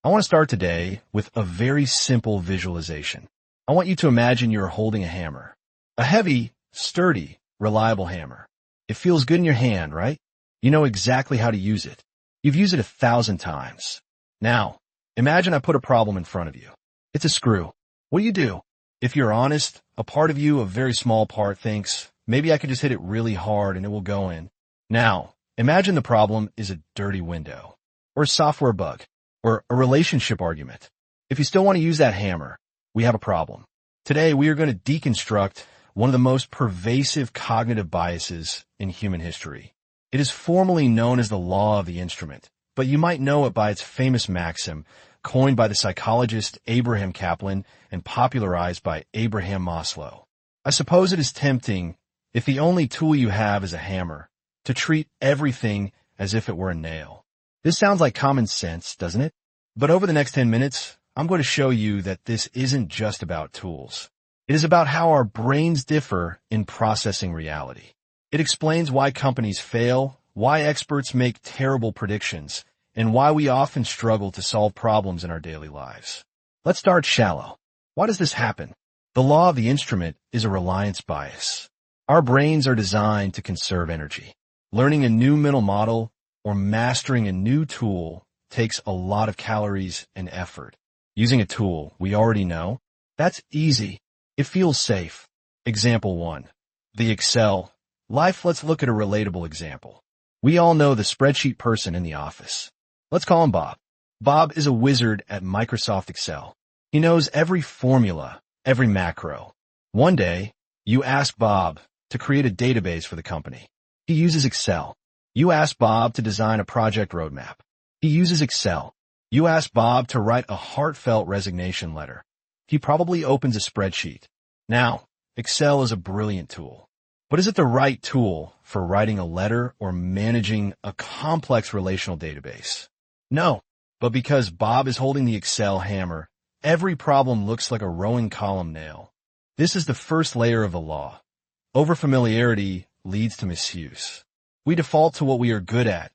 I want to start today with a very simple visualization. I want you to imagine you're holding a hammer. A heavy, sturdy, reliable hammer. It feels good in your hand, right? You know exactly how to use it. You've used it 1,000 times. Now, imagine I put a problem in front of you. It's a screw. What do? If you're honest, a part of you, a very small part, thinks, maybe I could just hit it really hard and it will go in. Now, imagine the problem is a dirty window, or a software bug, or a relationship argument. If you still want to use that hammer, we have a problem. Today, we are going to deconstruct one of the most pervasive cognitive biases in human history. It is formally known as the law of the instrument, but you might know it by its famous maxim, coined by the psychologist Abraham Kaplan and popularized by Abraham Maslow. I suppose it is tempting, if the only tool you have is a hammer, to treat everything as if it were a nail. This sounds like common sense, doesn't it? But over the next 10 minutes, I'm going to show you that this isn't just about tools. It is about how our brains differ in processing reality. It explains why companies fail, why experts make terrible predictions, and why we often struggle to solve problems in our daily lives. Let's start shallow. Why does this happen? The law of the instrument is a reliance bias. Our brains are designed to conserve energy. Learning a new mental model or mastering a new tool takes a lot of calories and effort. Using a tool we already know, that's easy. It feels safe. Example 1. The Excel. Let's look at a relatable example. We all know the spreadsheet person in the office. Let's call him Bob. Bob is a wizard at Microsoft Excel. He knows every formula, every macro. One day, you ask Bob to create a database for the company. He uses Excel. You ask Bob to design a project roadmap. He uses Excel. You ask Bob to write a heartfelt resignation letter. He probably opens a spreadsheet. Now, Excel is a brilliant tool. But is it the right tool for writing a letter or managing a complex relational database? No, but because Bob is holding the Excel hammer, every problem looks like a rowing column nail. This is the first layer of the law. Overfamiliarity leads to misuse. We default to what we are good at,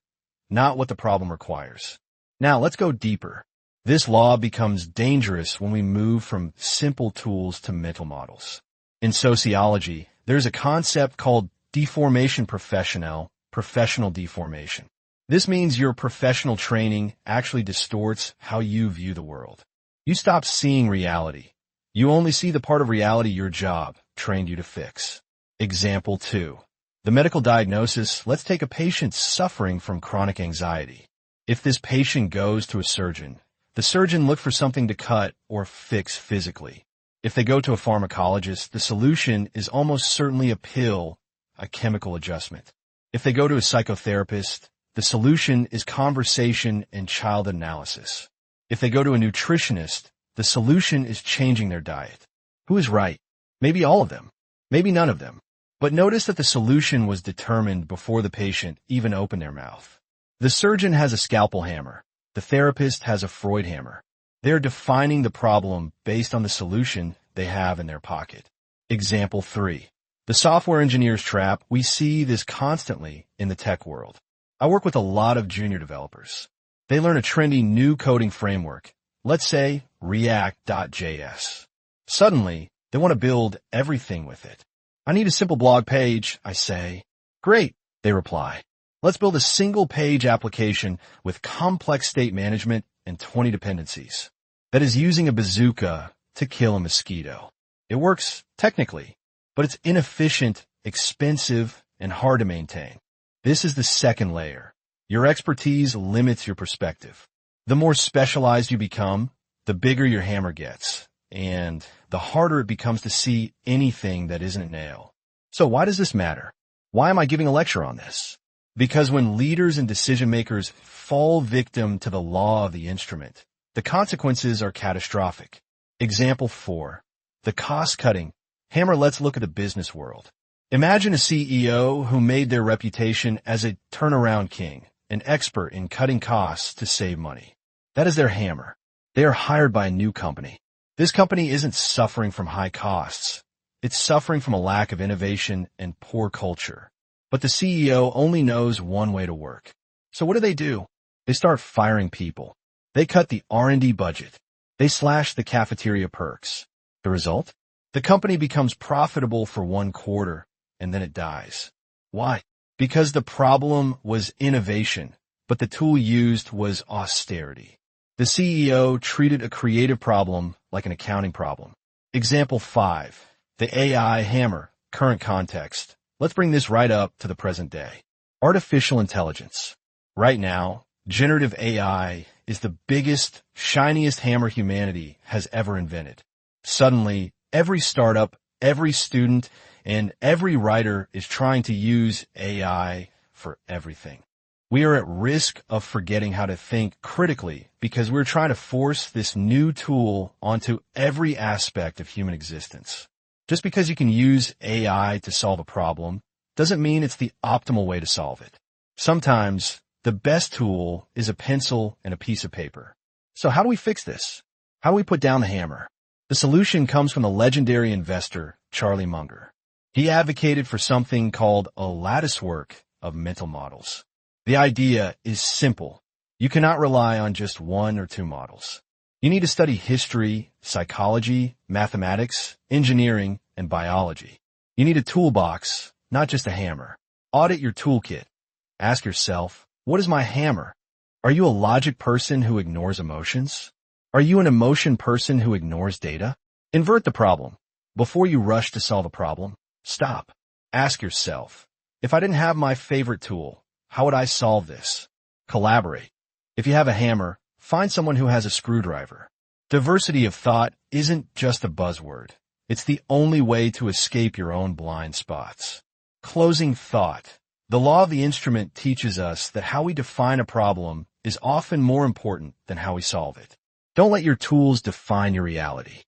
not what the problem requires. Now, let's go deeper. This law becomes dangerous when we move from simple tools to mental models. In sociology, there's a concept called deformation professional deformation. This means your professional training actually distorts how you view the world. You stop seeing reality. You only see the part of reality your job trained you to fix. Example 2. The medical diagnosis. Let's take a patient suffering from chronic anxiety. If this patient goes to a surgeon, the surgeon looks for something to cut or fix physically. If they go to a pharmacologist, the solution is almost certainly a pill, a chemical adjustment. If they go to a psychotherapist, the solution is conversation and child analysis. If they go to a nutritionist, the solution is changing their diet. Who is right? Maybe all of them. Maybe none of them. But notice that the solution was determined before the patient even opened their mouth. The surgeon has a scalpel hammer. The therapist has a Freud hammer. They're defining the problem based on the solution they have in their pocket. Example 3. The software engineer's trap. We see this constantly in the tech world. I work with a lot of junior developers. They learn a trendy new coding framework, let's say React.js. Suddenly, they want to build everything with it. I need a simple blog page, I say. Great, they reply. Let's build a single-page application with complex state management and 20 dependencies. That is using a bazooka to kill a mosquito. It works technically, but it's inefficient, expensive, and hard to maintain. This is the second layer. Your expertise limits your perspective. The more specialized you become, the bigger your hammer gets, and the harder it becomes to see anything that isn't a nail. So why does this matter? Why am I giving a lecture on this? Because when leaders and decision makers fall victim to the law of the instrument, the consequences are catastrophic. Example 4. The cost-cutting hammer. Let's look at the business world. Imagine a CEO who made their reputation as a turnaround king, an expert in cutting costs to save money. That is their hammer. They are hired by a new company. This company isn't suffering from high costs. It's suffering from a lack of innovation and poor culture. But the CEO only knows one way to work. So what do? They start firing people. They cut the R&D budget. They slash the cafeteria perks. The result? The company becomes profitable for 1 quarter, and then it dies. Why? Because the problem was innovation, but the tool used was austerity. The CEO treated a creative problem like an accounting problem. Example 5. The AI hammer. Current context. Let's bring this right up to the present day. Artificial intelligence. Right now, generative AI is the biggest, shiniest hammer humanity has ever invented. Suddenly, every startup, every student, and every writer is trying to use AI for everything. We are at risk of forgetting how to think critically because we're trying to force this new tool onto every aspect of human existence. Just because you can use AI to solve a problem doesn't mean it's the optimal way to solve it. Sometimes, the best tool is a pencil and a piece of paper. So how do we fix this? How do we put down the hammer? The solution comes from the legendary investor, Charlie Munger. He advocated for something called a latticework of mental models. The idea is simple. You cannot rely on just 1 or 2 models. You need to study history, psychology, mathematics, engineering, and biology. You need a toolbox, not just a hammer. Audit your toolkit. Ask yourself, what is my hammer? Are you a logic person who ignores emotions? Are you an emotion person who ignores data? Invert the problem. Before you rush to solve a problem, stop. Ask yourself, if I didn't have my favorite tool, how would I solve this? Collaborate. If you have a hammer, find someone who has a screwdriver. Diversity of thought isn't just a buzzword. It's the only way to escape your own blind spots. Closing thought. The law of the instrument teaches us that how we define a problem is often more important than how we solve it. Don't let your tools define your reality.